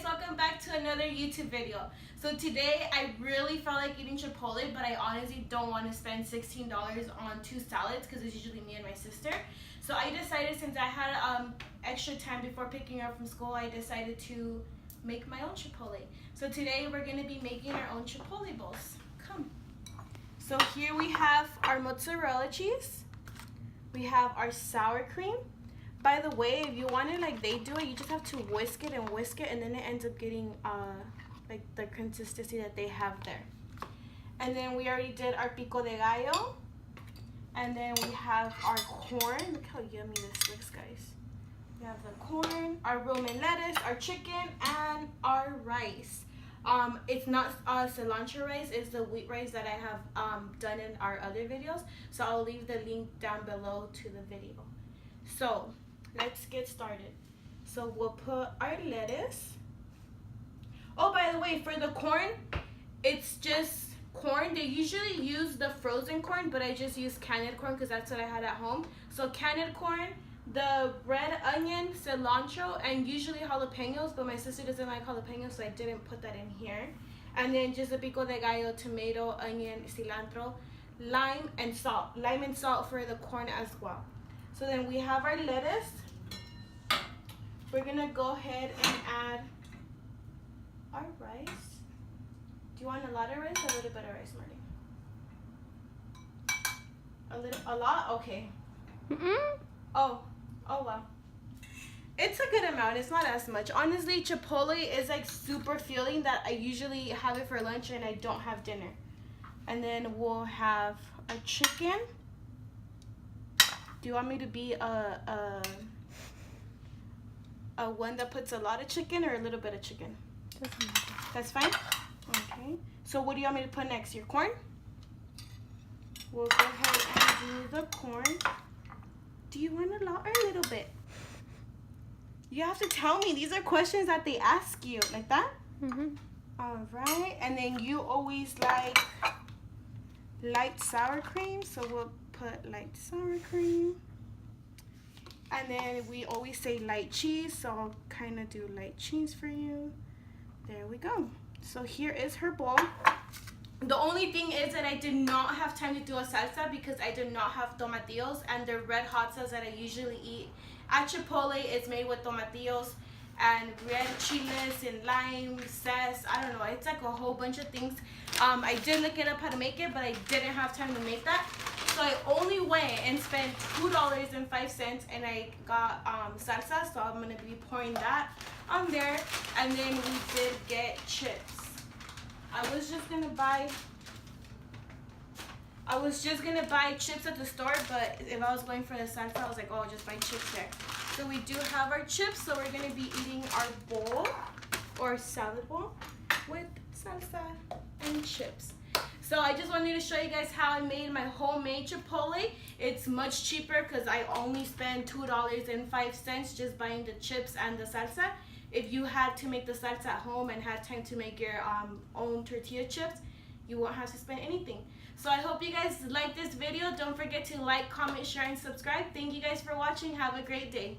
welcome back to another YouTube video. So today I really felt like eating Chipotle, but I honestly don't want to spend $16 on 2 salads because it's usually me and my sister. So I decided, since I had extra time before picking her up from school, I decided to make my own Chipotle. So today we're going to be making our own Chipotle bowls. Come. So here we have our mozzarella cheese. We have our sour cream. By the way, if you want it like they do it, you just have to whisk it, and then it ends up getting like the consistency that they have there. And then we already did our pico de gallo. And then we have our corn. Look how yummy this looks, guys. We have the corn, our romaine lettuce, our chicken, and our rice. It's not cilantro rice, it's the wheat rice that I have done in our other videos. So I'll leave the link down below to the video. So let's get started. So we'll put our lettuce. Oh, by the way, for the corn, it's just corn. They usually use the frozen corn, but I just use canned corn because that's what I had at home. So canned corn, the red onion, cilantro, and usually jalapenos, but my sister doesn't like jalapenos, so I didn't put that in here. And then just a pico de gallo, tomato, onion, cilantro, lime, and salt. Lime and salt for the corn as well. So then we have our lettuce. We're gonna go ahead and add our rice. Do you want a lot of rice or a little bit of rice, Marty? A lot? Okay. Oh wow. It's a good amount. It's not as much. Honestly, Chipotle is like super filling that I usually have it for lunch and I don't have dinner. And then we'll have our chicken. Do you want me to be a one that puts a lot of chicken or a little bit of chicken? Doesn't matter. That's fine? Okay. So what do you want me to put next? Your corn? We'll go ahead and do the corn. Do you want a lot or a little bit? You have to tell me. These are questions that they ask you. Like that? All right. And then you always like light sour cream. So we'll put light sour cream. And then we always say light cheese, so I'll kind of do light cheese for you. There we go. So here is her bowl. The only thing is that I did not have time to do a salsa because I did not have tomatillos, and the red hot sauce that I usually eat at Chipotle is made with tomatillos and red chiles and lime, zest. I don't know. It's like a whole bunch of things. I did look it up how to make it, but I didn't have time to make that. So I only went and spent $2.05 and I got salsa, so I'm gonna be pouring that on there. And then we did get chips. I was just gonna buy chips at the store, but if I was going for the salsa, I was like, oh, I'll just buy chips there. So we do have our chips, so we're gonna be eating our bowl or salad bowl with salsa and chips. So I just wanted to show you guys how I made my homemade Chipotle. It's much cheaper because I only spent $2.05 just buying the chips and the salsa. If you had to make the salsa at home and had time to make your own tortilla chips, you won't have to spend anything. So I hope you guys like this video. Don't forget to like, comment, share, and subscribe. Thank you guys for watching. Have a great day.